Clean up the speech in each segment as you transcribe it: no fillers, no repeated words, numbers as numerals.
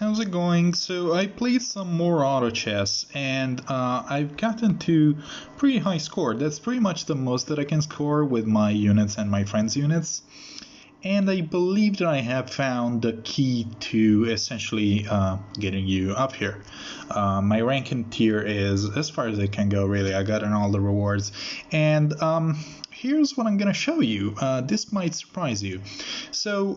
how's it going? So I played some more Autochess and I've gotten to pretty high score. That's pretty much the most that I can score with my units and my friends' units. And I believe that I have found the key to essentially getting you up here. My rank and tier is as far as it can go, really. I gotten all the rewards. And here's what I'm going to show you. This might surprise you. So,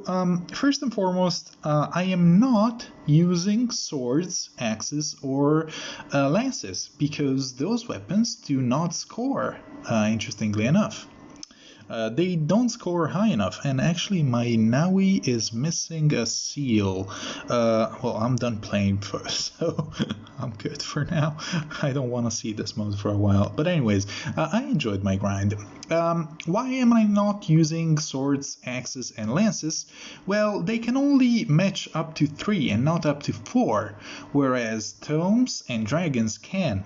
first and foremost, I am not using swords, axes, or lances, because those weapons do not score, interestingly enough. They don't score high enough, and actually my Naui is missing a seal. Well, I'm done playing first, so I'm good for now. I don't want to see this mode for a while. But anyways, I enjoyed my grind. Why am I not using swords, axes, and lances? Well, they can only match up to 3 and not up to 4, whereas tomes and dragons can.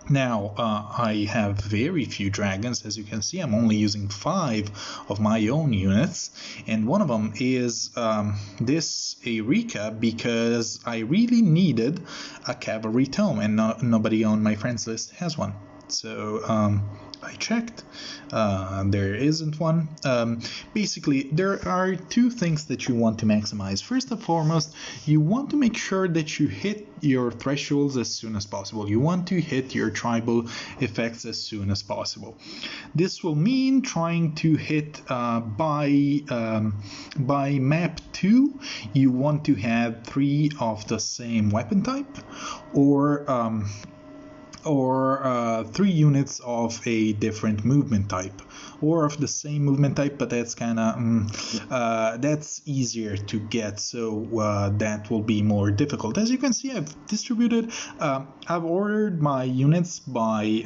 Now, I have very few dragons. As you can see, I'm only using 5 of my own units, and one of them is this Eureka, because I really needed a cavalry tome, and nobody on my friends list has one. So I checked, there isn't one. Basically, there are 2 things that you want to maximize. First and foremost, you want to make sure that you hit your thresholds as soon as possible. You want to hit your tribal effects as soon as possible. This will mean trying to hit by map 2, you want to have 3 of the same weapon type, or 3 units of a different movement type, or of the same movement type, but that's kind of that's easier to get, so that will be more difficult. As you can see, I've distributed, I've ordered my units by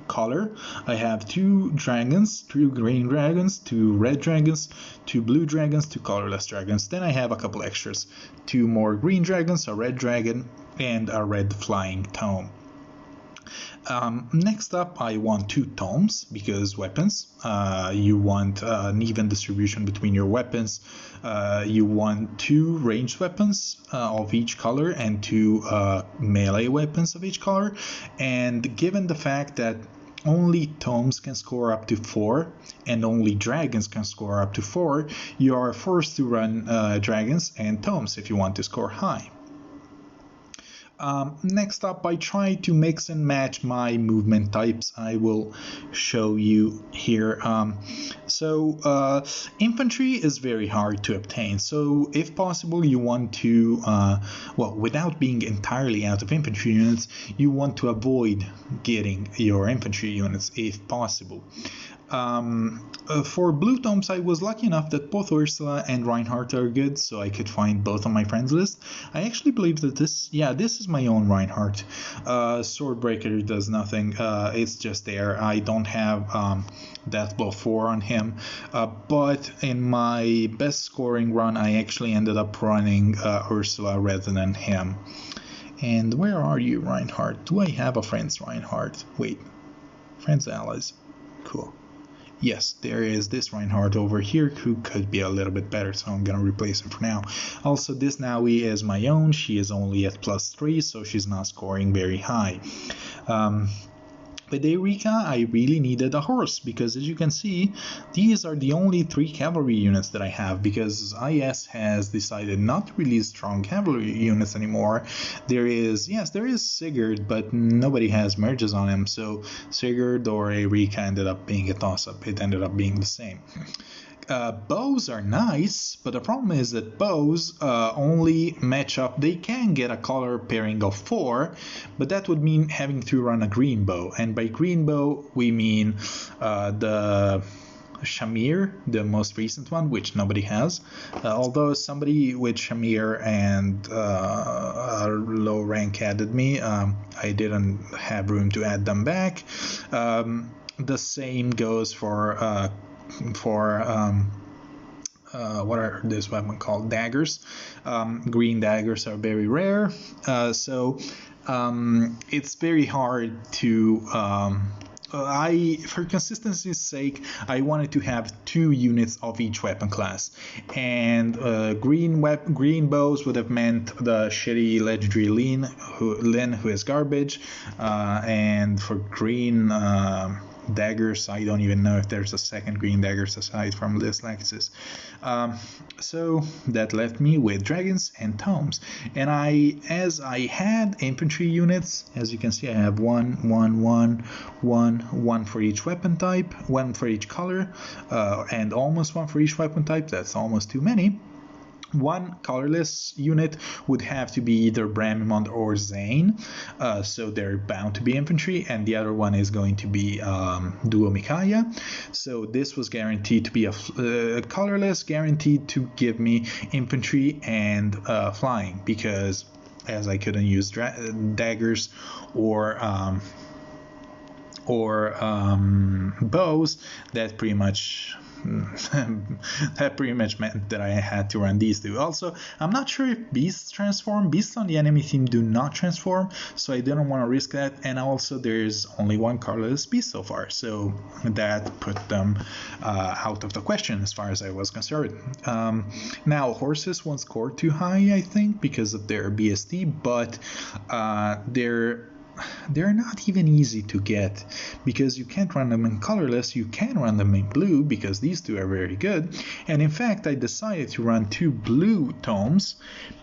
color. I have 2 dragons, 2 green dragons, 2 red dragons, 2 blue dragons, 2 colorless dragons. Then I have a couple extras, 2 more green dragons, a red dragon, and a red flying tome. Next up, I want 2 tomes, because weapons. You want an even distribution between your weapons. You want 2 ranged weapons of each color and 2 melee weapons of each color. And given the fact that only tomes can score up to 4 and only dragons can score up to 4, you are forced to run dragons and tomes if you want to score high. Next up, I try to mix and match my movement types. I will show you here. Infantry is very hard to obtain, so if possible you want to, well, without being entirely out of infantry units, you want to avoid getting your infantry units if possible. For blue tomes, I was lucky enough that both Ursula and Reinhardt are good, so I could find both on my friends list. I actually believe that this is my own Reinhardt. Swordbreaker does nothing, it's just there. I don't have Deathblow 4 on him, but in my best scoring run, I actually ended up running Ursula rather than him. And where are you, Reinhardt? Do I have a friend's Reinhardt? Wait, friends allies, cool. Yes, there is this Reinhardt over here who could be a little bit better, so I'm gonna replace him for now. Also, this Naui is my own. She is only at +3, so she's not scoring very high. With Eureka, I really needed a horse, because as you can see, these are the only 3 cavalry units that I have, because IS has decided not to release strong cavalry units anymore. There is Sigurd, but nobody has merges on him, so Sigurd or Eureka ended up being a toss-up. It ended up being the same. Bows are nice, but the problem is that bows only match up. They can get a color pairing of 4, but that would mean having to run a green bow, and by green bow we mean the Shamir, the most recent one, which nobody has, although somebody with Shamir and a low rank added me. I didn't have room to add them back. The same goes for what are this weapon called? Daggers. Green daggers are very rare, so it's very hard to for consistency's sake, I wanted to have 2 units of each weapon class, and green bows would have meant the shitty legendary Lin, who is garbage, and for green daggers, I don't even know if there's a second green daggers aside from this Lexus. So that left me with dragons and tomes, and as I had infantry units, as you can see, I have one for each weapon type, 1 for each color, and almost 1 for each weapon type. That's almost too many. 1 colorless unit would have to be either Bramimond or Zane, so they're bound to be infantry, and the other one is going to be Duo Micaiah. So this was guaranteed to be a colorless, guaranteed to give me infantry and flying, because as I couldn't use daggers or bows, that pretty much meant that I had to run these 2. Also, I'm not sure if beasts transform. Beasts on the enemy team do not transform, so I didn't want to risk that. And also, there's only 1 colorless beast so far, so that put them out of the question as far as I was concerned. Now, horses won't score too high, I think, because of their BST, but they're not even easy to get, because you can't run them in colorless. You can run them in blue, because these 2 are very good. And in fact, I decided to run 2 blue tomes,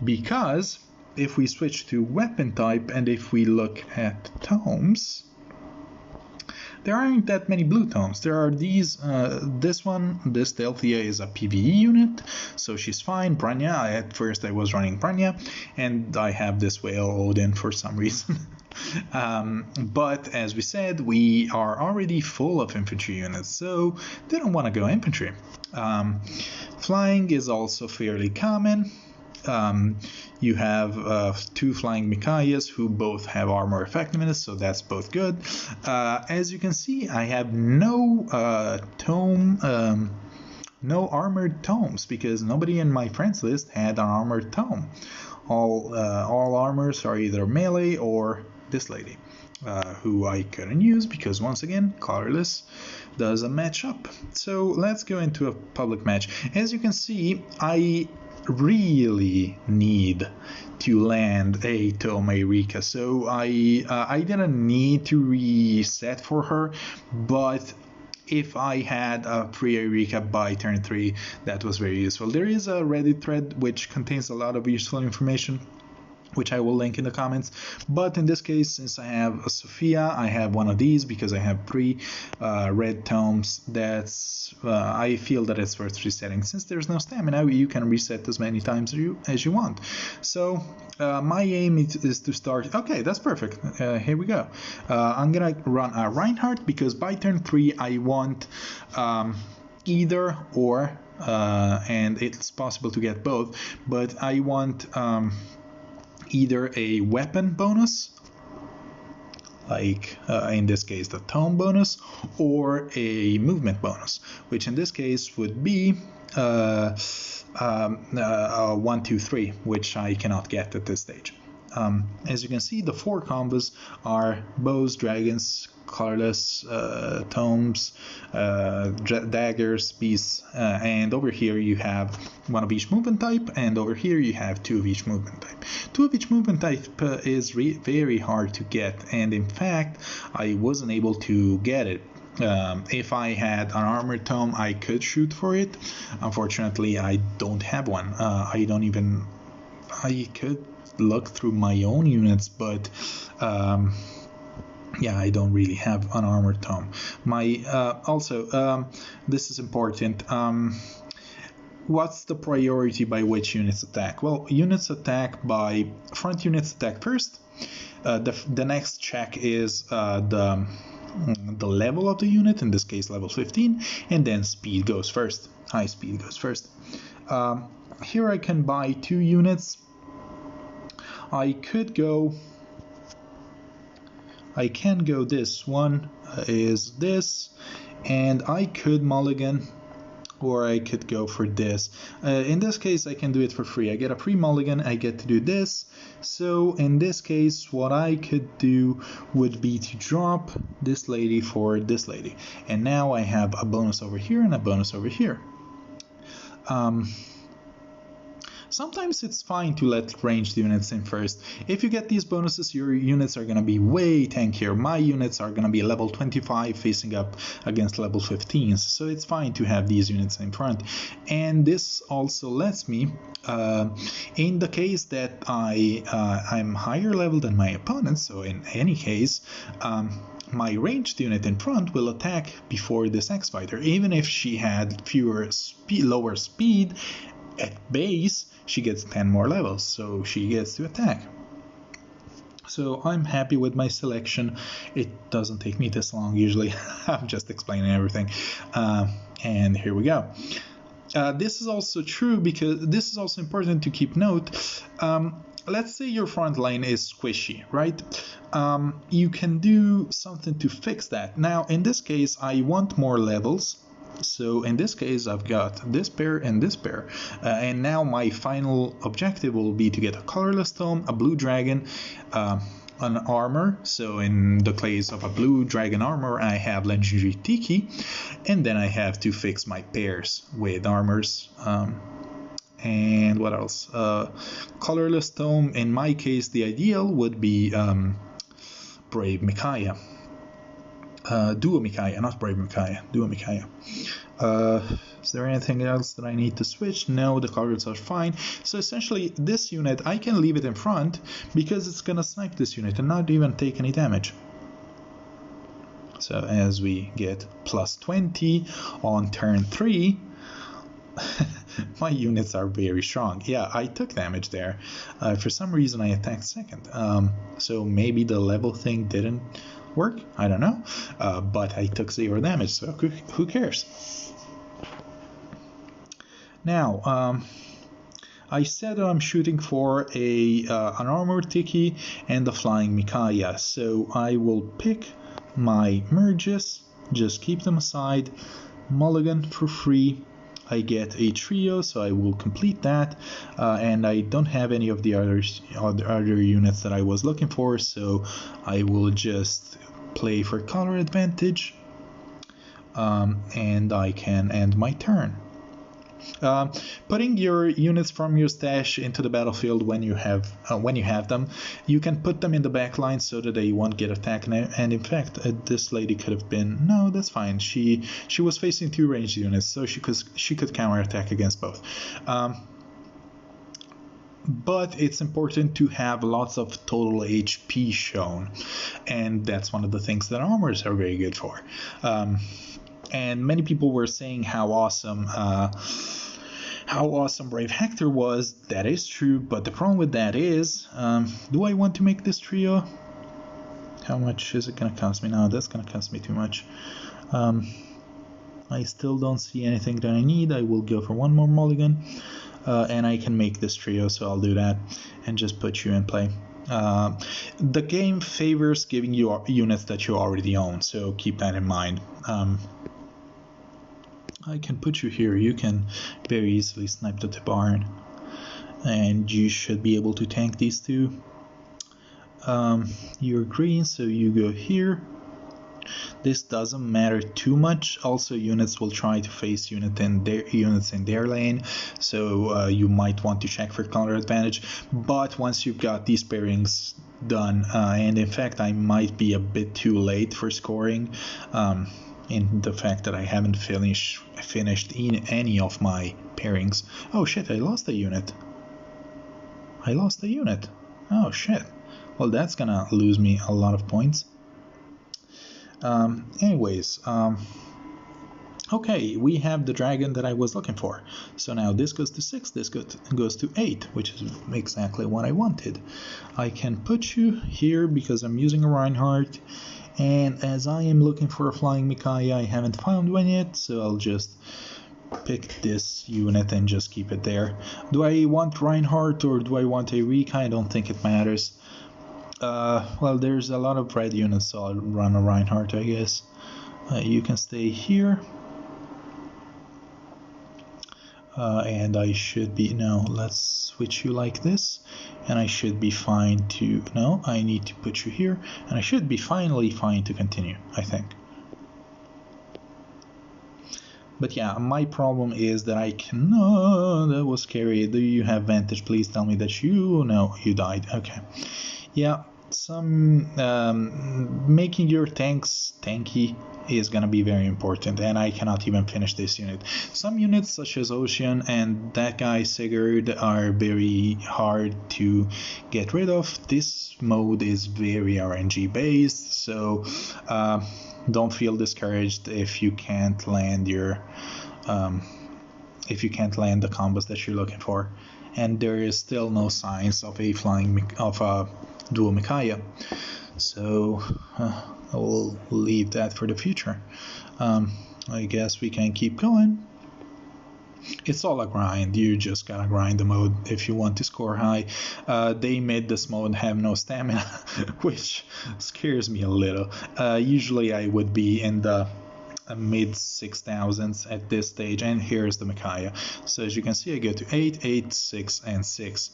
because if we switch to weapon type and if we look at tomes, there aren't that many blue tomes. There are these, this Delthea is a PvE unit, so she's fine. Branya, at first I was running Branya, and I have this whale Odin for some reason. But as we said, we are already full of infantry units, so they don't want to go infantry. Flying is also fairly common. You have 2 flying Micaiahs who both have armor effectiveness, so that's both good. As you can see, I have no armored tomes, because nobody in my friends list had an armored tome. All armors are either melee or this lady, who I couldn't use because, once again, colorless doesn't match up. So let's go into a public match. As you can see, I really need to land a Tome Rika, so I didn't need to reset for her, but if I had a pre-Eureka by turn 3, that was very useful. There is a Reddit thread which contains a lot of useful information, which I will link in the comments. But in this case, since I have a Sophia, I have one of these because I have 3 red tomes. That's I feel that it's worth resetting. Since there's no stamina, you can reset as many times as you want. So my aim is to start. Okay, that's perfect. Here we go. I'm gonna run a Reinhardt because by turn 3 I want either or, and it's possible to get both, but I want either a weapon bonus, like in this case the tome bonus, or a movement bonus, which in this case would be 1, 2, 3, which I cannot get at this stage. As you can see, the 4 combos are bows, dragons, colorless, tomes, daggers, beasts, and over here you have 1 of each movement type, and over here you have 2 of each movement type. 2 of each movement type is very hard to get, and in fact I wasn't able to get it. If I had an armored tome, I could shoot for it. Unfortunately, I don't have one. I could look through my own units, but yeah, I don't really have an armored tome. This is important. What's the priority by which units attack? Well, front units attack first. The next check is the level of the unit, in this case level 15, and then speed goes first. High speed goes first. Here I can buy 2 units. I can go this one is this, and I could mulligan or I could go for this. In this case, I can do it for free. I get a free mulligan, I get to do this. So in this case, what I could do would be to drop this lady for this lady. And now I have a bonus over here and a bonus over here. Sometimes it's fine to let ranged units in first. If you get these bonuses, your units are going to be way tankier. My units are going to be level 25 facing up against level 15s, so it's fine to have these units in front. And this also lets me, in the case that I'm higher level than my opponent, so in any case, my ranged unit in front will attack before this X-Fighter, even if she had lower speed. At base, she gets 10 more levels, so she gets to attack. So I'm happy with my selection. It doesn't take me this long usually. I'm just explaining everything. And here we go. This is also true because this is also important to keep note. Let's say your front line is squishy, right? You can do something to fix that. Now, in this case, I want more levels. So in this case, I've got this pair and this pair. And now my final objective will be to get a colorless tome, a blue dragon, an armor. So in the case of a blue dragon armor, I have legendary Tiki. And then I have to fix my pairs with armors. And what else? Colorless tome, in my case, the ideal would be Brave Micaiah. Duo Micaiah, not Brave Micaiah, Duo Micaiah. Is there anything else that I need to switch? No, the colors are fine. So essentially, this unit, I can leave it in front because it's gonna snipe this unit and not even take any damage. So as we get plus 20 on turn 3, my units are very strong. Yeah, I took damage there. For some reason, I attacked second. So maybe the level thing didn't work, I don't know, but I took 0 damage, so who cares? Now, I said I'm shooting for an Armored Tiki and the Flying Micaiah, so I will pick my merges, just keep them aside, mulligan for free. I get a trio, so I will complete that, and I don't have any of the other units that I was looking for, so I will just play for color advantage, and I can end my turn. Putting your units from your stash into the battlefield when you have them, you can put them in the back line so that they won't get attacked. And in fact, this lady could have been, no, that's fine. She was facing 2 ranged units, so she could counterattack against both. But it's important to have lots of total HP shown, and that's one of the things that armors are very good for. And many people were saying how awesome Brave Hector was. That is true, but the problem with that is, do I want to make this trio? How much is it going to cost me? No, that's going to cost me too much. I still don't see anything that I need. I will go for one more mulligan. And I can make this trio, so I'll do that and just put you in play. The game favors giving you units that you already own, so keep that in mind. I can put you here. You can very easily snipe the barn, and you should be able to tank these two. You're green, so you go here. This doesn't matter too much. Also, units will try to face units in their lane, so you might want to check for counter advantage. But once you've got these pairings done, and in fact I might be a bit too late for scoring, in the fact that I haven't finished in any of my pairings. Oh shit, I lost a unit. Oh shit. Well, that's gonna lose me a lot of points. Okay, we have the dragon that I was looking for. So now this goes to 6, this goes to 8, which is exactly what I wanted. I can put you here because I'm using a Reinhardt, and as I am looking for a Flying Micaiah, I haven't found one yet, so I'll just pick this unit and just keep it there. Do I want Reinhardt or do I want a Rika? I don't think it matters. Well, there's a lot of red units, so I'll run a Reinhardt, I guess. You can stay here. and I should be, no, let's switch you like this, and I should be fine to, no, I need to put you here, and I should be finally fine to continue, I think. But yeah, my problem is that I cannot, that was scary. Do you have vantage? Please tell me that you, no, you died, okay. Yeah, some, making your tanks tanky is gonna be very important, and I cannot even finish this unit. Some units such as Ocean and that guy Sigurd are very hard to get rid of. This mode is very RNG based, so don't feel discouraged if you can't land your the combos that you're looking for. And there is still no signs of a dual Micaiah, so I will leave that for the future. I guess we can keep going. It's all a grind. You just gotta grind the mode if you want to score high. They made this mode have no stamina, which scares me a little. Usually I would be in the mid 6,000s at this stage, and here's the Micaiah. So as you can see, I go to 8, 8, 6, and 6.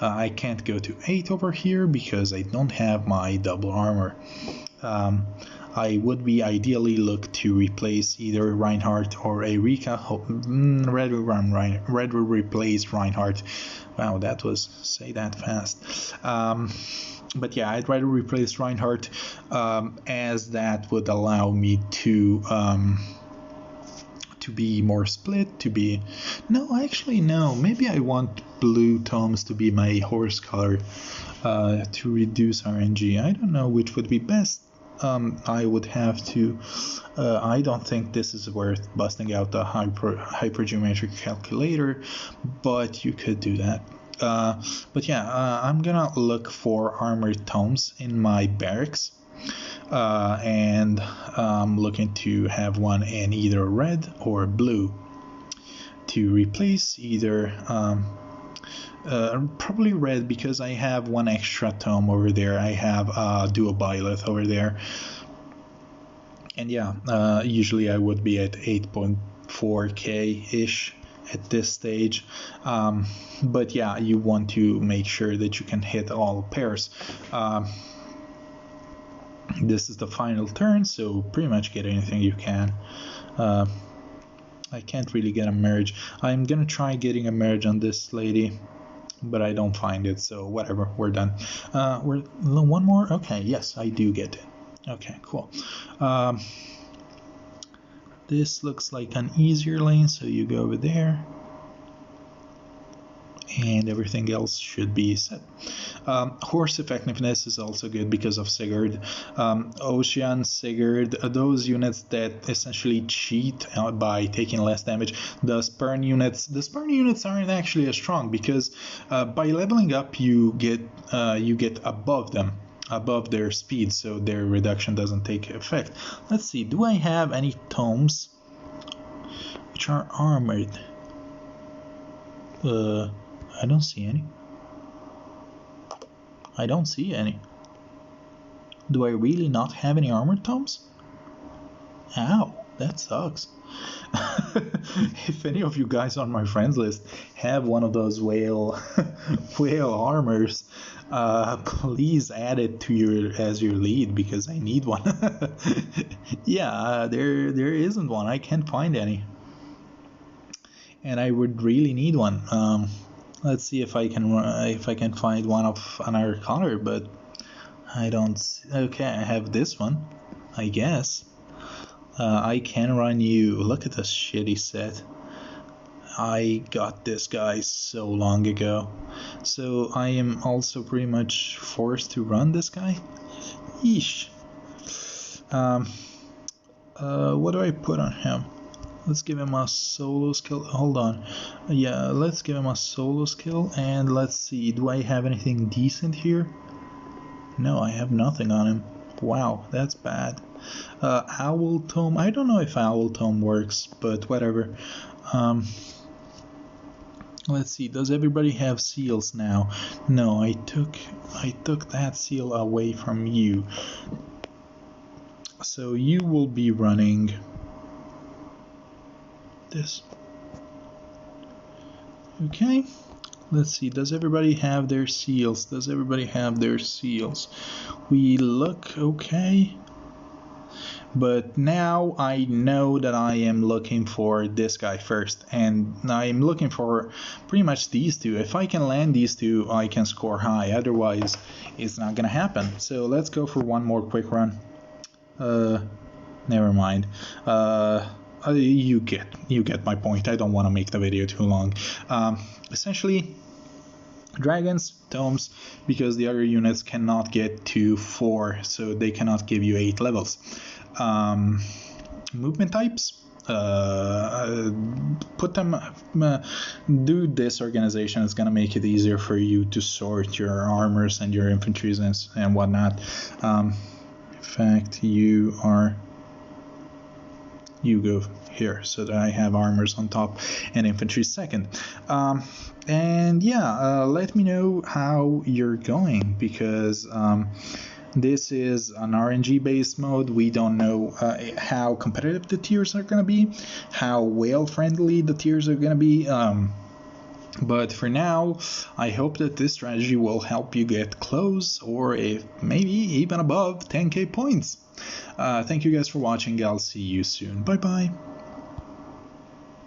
I can't go to 8 over here because I don't have my double armor. I would be ideally look to replace either Reinhardt or Erika. Red will replace Reinhardt. Wow, that was, say that fast. But yeah, I'd rather replace Reinhardt, as that would allow me to be more split, to be... No, actually, no. Maybe I want blue tomes to be my horse color, to reduce RNG. I don't know which would be best. I would have to... I don't think this is worth busting out the hypergeometric calculator, but you could do that. But yeah, I'm gonna look for armored tomes in my barracks, and I'm looking to have one in either red or blue to replace either probably red, because I have one extra tome over there. I have dual Byleth over there, and yeah, usually I would be at 8.4k ish at this stage, but yeah, you want to make sure that you can hit all pairs. This is the final turn, so pretty much get anything you can. I can't really get a merge. I'm gonna try getting a merge on this lady, but I don't find it, so whatever, we're done. We're one more. Okay, yes, I do get it. Okay, cool. This looks like an easier lane, so you go over there, and everything else should be set. Horse effectiveness is also good because of Sigurd. Ocean, Sigurd, those units that essentially cheat by taking less damage. The spurn units aren't actually as strong because by leveling up you get above them, above their speed, so their reduction doesn't take effect. Let's see, do I have any tomes which are armored? I don't see any. I don't see any. Do I really not have any armored tomes? Ow, that sucks. If any of you guys on my friends list have one of those whale armors, please add it to as your lead, because I need one. Yeah, there isn't one. I can't find any, and I would really need one. Let's see if I can find one of another color, but I don't see. Okay, I have this one, I guess. I can run you. Look at this shitty set. I got this guy so long ago, so I am also pretty much forced to run this guy. Yeesh. What do I put on him? Let's give him a solo skill. Hold on. Yeah, let's give him a solo skill, and let's see, do I have anything decent here? No, I have nothing on him. Wow, that's bad. Owl Tome. I don't know if Owl Tome works, but whatever. Let's see, does everybody have seals now? No, I took that seal away from you. So you will be running this. Okay, let's see, does everybody have their seals? Does everybody have their seals? We look okay. But now I know that I am looking for this guy first, and I'm looking for pretty much these two. If I can land these two, I can score high, otherwise it's not gonna happen. So let's go for one more quick run. Never mind. You get my point. I don't want to make the video too long. Essentially, dragons, tomes, because the other units cannot get to 4, so they cannot give you 8 levels. Movement types, put them, do this organization. It's gonna make it easier for you to sort your armors and your infantries and whatnot. In fact, you go here so that I have armors on top and infantry second. And yeah, let me know how you're going, because this is an RNG based mode. We don't know how competitive the tiers are going to be, how whale friendly the tiers are going to be. But for now, I hope that this strategy will help you get close, or if maybe even above 10k points. Thank you guys for watching. I'll see you soon. Bye bye.